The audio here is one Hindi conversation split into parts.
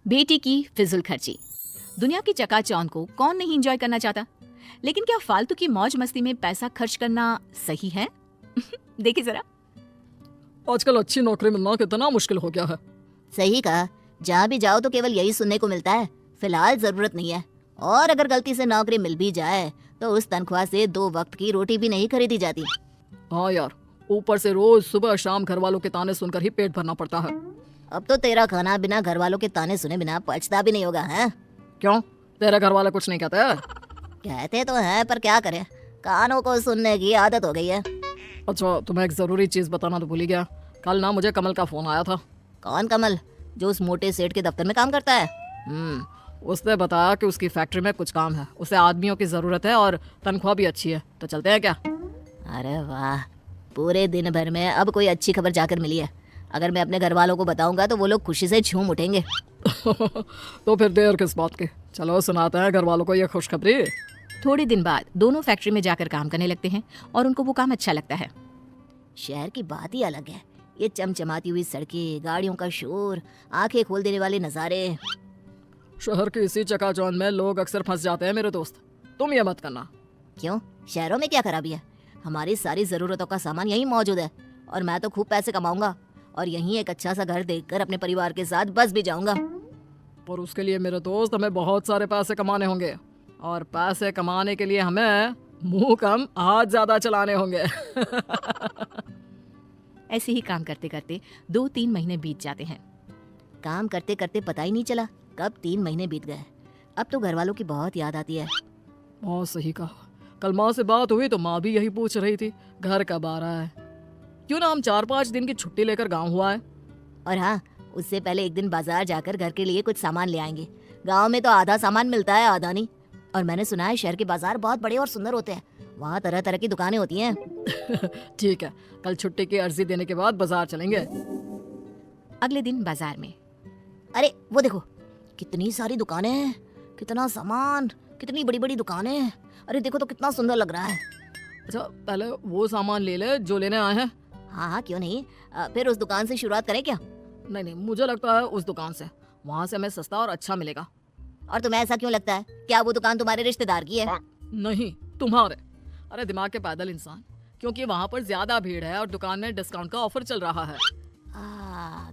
बेटी की फिजूल खर्ची। दुनिया की चकाचौंध को कौन नहीं एंजॉय करना चाहता, लेकिन क्या फालतू की मौज मस्ती में पैसा खर्च करना सही है? देखिए जरा। आजकल अच्छी नौकरी मिलना कितना मुश्किल हो गया है। सही कहा, जहाँ भी जाओ तो केवल यही सुनने को मिलता है, फिलहाल जरूरत नहीं है। और अगर गलती से नौकरी मिल भी जाए तो उस तनख्वाह से 2 वक्त की रोटी भी नहीं खरीदी जाती। हाँ यार, ऊपर से रोज सुबह शाम घर वालों के ताने सुनकर ही पेट भरना पड़ता है। अब तो तेरा खाना बिना घर वालों के ताने सुने बिना पचता भी नहीं होगा, है? क्यों, तेरे घर वाले कुछ नहीं कहते? कहते तो हैं, पर क्या करें, कानों को सुनने की आदत हो गई है। अच्छा, तुम्हें एक जरूरी चीज बताना तो भूल ही गया। कल ना मुझे कमल का फोन आया था। कौन कमल? जो उस मोटे सेठ के दफ्तर में काम करता है? उसने बताया कि उसकी फैक्ट्री में कुछ काम है, उसे आदमियों की जरूरत है और तनख्वाह भी अच्छी है, तो चलते हैं क्या? अरे वाह, पूरे दिन भर में अब कोई अच्छी खबर जाकर मिली है। अगर मैं अपने घर वालों को बताऊंगा तो वो लोग खुशी से झूम उठेंगे। तो फिर देर किस बात की, चलो सुनाते हैं घर वालों को ये खुशखबरी। थोड़े दिन बाद दोनों फैक्ट्री में जाकर काम करने लगते हैं और उनको वो काम अच्छा लगता है। शहर की बात ही अलग है। ये चमचमाती हुई सड़कें, गाड़ियों का शोर, आंखें खोल देने वाले नज़ारे। शहर की इसी चकाचौंध में लोग अक्सर फंस जाते हैं मेरे दोस्त, तुम ये मत करना। क्यों, शहरों में क्या खराबी है? हमारी सारी जरूरतों का सामान यहीं मौजूद है और मैं तो खूब पैसे कमाऊंगा और यहीं एक अच्छा सा घर देखकर अपने परिवार के साथ बस भी जाऊंगा। और उसके लिए मेरे दोस्त हमें बहुत सारे पैसे कमाने होंगे, और पैसे कमाने के लिए हमें मुंह कम हाथ ज्यादा चलाने होंगे। ऐसे ही काम करते करते 2-3 महीने बीत जाते हैं। काम करते करते पता ही नहीं चला कब 3 महीने बीत गए। अब तो घर वालों की बहुत याद आती है। बहुत सही कहा, कल माँ से बात हुई तो माँ भी यही पूछ रही थी, घर कब आ रहा है? क्यों ना हम 4-5 दिन की छुट्टी लेकर गाँव हुआ है। और हाँ, उससे पहले एक दिन बाजार जाकर घर के लिए कुछ सामान ले आएंगे। गांव में तो आधा सामान मिलता है, आधा नहीं। और मैंने सुना है शहर के बाजार बहुत बड़े और सुंदर होते हैं, वहाँ तरह तरह की दुकानें होती हैं। ठीक है, कल छुट्टी की अर्जी देने के बाद बाजार चलेंगे। अगले दिन बाजार में, अरे वो देखो, कितनी सारी दुकानें, कितना सामान, कितनी बड़ी बड़ी दुकानें। अरे देखो तो कितना सुंदर लग रहा है। अच्छा, पहले वो सामान ले ले जो लेने आए हैं। हाँ हाँ, क्यों नहीं। फिर उस दुकान से शुरुआत करें क्या? नहीं नहीं, मुझे लगता है उस दुकान से, वहाँ से हमें सस्ता और अच्छा मिलेगा। और तुम्हें ऐसा क्यों लगता है? क्या वो दुकान तुम्हारे रिश्तेदार की है? नहीं, तुम्हारे। अरे दिमाग के पैदल इंसान, क्योंकि वहाँ पर ज्यादा भीड़ है और दुकान में डिस्काउंट का ऑफर चल रहा है।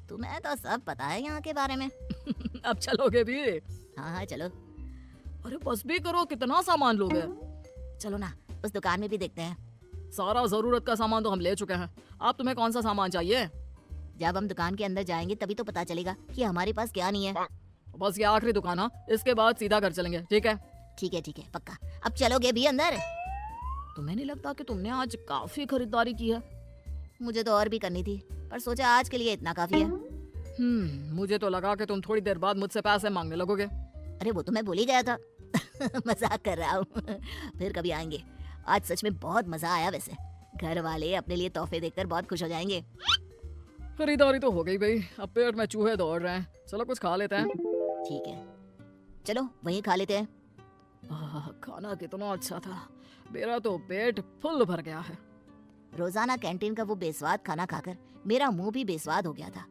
तुम्हें तो सब पता है यहाँ के बारे में। अब चलोगे भी? हाँ हाँ चलो। अरे बस भी करो, कितना सामान लोगे? चलो ना, उस दुकान में भी देखते हैं। सारा जरूरत का सामान तो हम ले चुके हैं, अब तुम्हें कौन सा सामान चाहिए? जब हम दुकान के अंदर जाएंगे तभी तो पता चलेगा कि हमारे पास क्या नहीं है। बस ये आखिरी दुकान है, इसके बाद सीधा घर चलेंगे, ठीक है? ठीक है पक्का। अब चलोगे भी अंदर? तुम्हें नहीं लगता कि तुमने आज काफी खरीदारी की है? मुझे तो और भी करनी थी, पर सोचा आज के लिए इतना काफी है। मुझे तो लगा कि तुम थोड़ी देर बाद मुझसे पैसे मांगने लगोगे। अरे वो तो मैं भूल ही गया था। मजाक कर रहा हूँ। फिर कभी आएंगे। आज सच में बहुत मजा आया। वैसे घर वाले अपने लिए तोहफे देखकर बहुत खुश हो जाएंगे। खरीदारी तो हो गई भाई, अब पेट में चूहे दौड़ रहे हैं, चलो कुछ खा लेते हैं। ठीक है, चलो वहीं खा लेते हैं। खाना कितना अच्छा था, मेरा तो पेट फुल भर गया है। रोजाना कैंटीन का वो बेस्वाद खाना खाकर मेरा मुंह भी बेस्वाद हो गया था।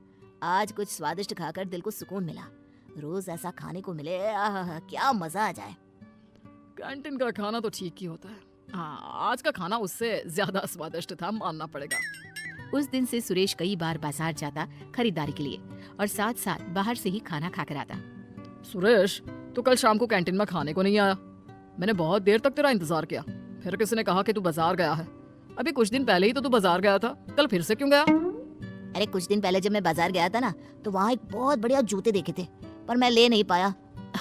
आज कुछ स्वादिष्ट खाकर दिल को सुकून मिला। रोज ऐसा खाने को मिले, क्या मजा आ जाए। कैंटीन का खाना तो ठीक ही होता है, हाँ आज का खाना उससे ज्यादा स्वादिष्ट था, मानना पड़ेगा। उस दिन से सुरेश कई बार बाजार जाता खरीदारी के लिए और साथ साथ बाहर से ही खाना खाकर आता। सुरेश, तू कल शाम को कैंटीन में खाने को नहीं आया, मैंने बहुत देर तक तेरा इंतजार किया। फिर किसी ने कहा कि तू बाजार गया है। अभी कुछ दिन पहले ही तो तू बाजार गया था, कल फिर से क्यों गया? अरे कुछ दिन पहले जब मैं बाजार गया था ना, तो वहाँ एक बहुत बढ़िया जूते देखे थे, पर मैं ले नहीं पाया।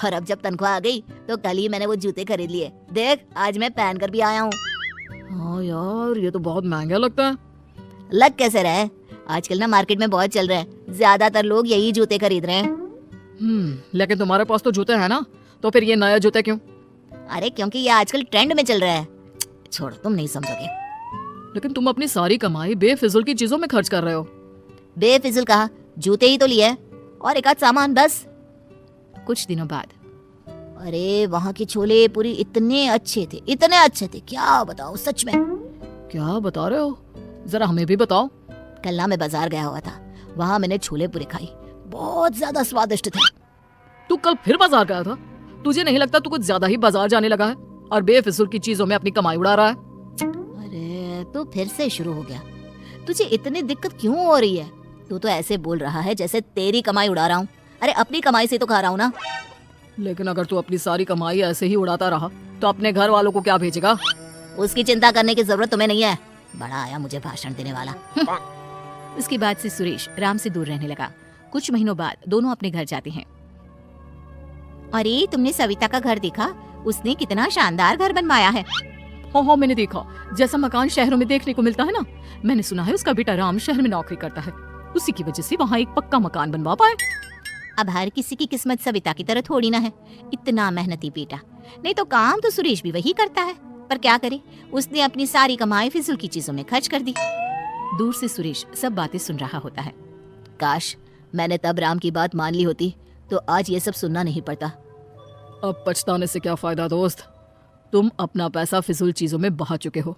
और अब जब तनख्वाह आ गई तो कल ही मैंने वो जूते खरीद लिए। देख, आज मैं पहन कर भी आया हूँ। हाँ यार, ये तो बहुत महंगा लगता है। लग कैसे रहे, आजकल ना मार्केट में बहुत चल रहे हैं, ज्यादातर लोग यही जूते खरीद रहे हैं। लेकिन तुम्हारे पास तो जूते हैं ना, तो फिर ये नया जूते क्यों? अरे क्योंकि ये आजकल ट्रेंड में चल रहा है। छोड़ो, तुम नहीं समझोगे। लेकिन तुम अपनी सारी कमाई बेफिजुल की चीजों में खर्च कर रहे हो। बेफिजुल कहा, जूते ही तो लिए और एक आध सामान बस। कुछ दिनों बाद, अरे वहाँ के छोले पूरी इतने अच्छे थे, इतने अच्छे थे, क्या बताओ सच में। क्या बता रहे हो, जरा हमें भी बताओ। कल ना मैं बाजार गया हुआ था, वहाँ मैंने छोले पूरे खाई, बहुत ज्यादा स्वादिष्ट थे। तू कल फिर बाजार गया था? तुझे नहीं लगता तू कुछ ज्यादा ही बाजार जाने लगा है और बेफिजूल की चीजों में अपनी कमाई उड़ा रहा है? अरे तू फिर से शुरू हो गया। तुझे इतनी दिक्कत क्यों हो रही है? तू तो ऐसे बोल रहा है जैसे तेरी कमाई उड़ा रहा हूँ। अरे अपनी कमाई से तो खा रहा हूँ ना। लेकिन अगर तू अपनी सारी कमाई ऐसे ही उड़ाता रहा तो अपने घर वालों को क्या भेजेगा? उसकी चिंता करने की जरूरत तुम्हें नहीं है। बड़ा आया मुझे भाषण देने वाला। इसके बाद से सुरेश राम से दूर रहने लगा। कुछ महीनों बाद दोनों अपने घर जाते हैं। अरे तुमने सविता का घर देखा? उसने कितना शानदार घर बनवाया है। हाँ, मैंने देखा। जैसा मकान शहरों में देखने को मिलता है ना। मैंने सुना है उसका बेटा राम शहर में नौकरी करता है, उसी की वजह से वहाँ एक पक्का मकान बनवा पाए। अब हर किसी की किस्मत सविता की तरह थोड़ी ना है। इतना मेहनती बेटा, नहीं तो काम तो सुरेश भी वही करता है। पर क्या करे, उसने अपनी सारी कमाई फिजूल की चीजों में खर्च कर दी। दूर से सुरेश सब बातें सुन रहा होता है। काश मैंने तब राम की बात मान ली होती तो आज ये सब सुनना नहीं पड़ता। अब पछताने से क्या फायदा दोस्त, तुम अपना पैसा फिजूल चीजों में बहा चुके हो।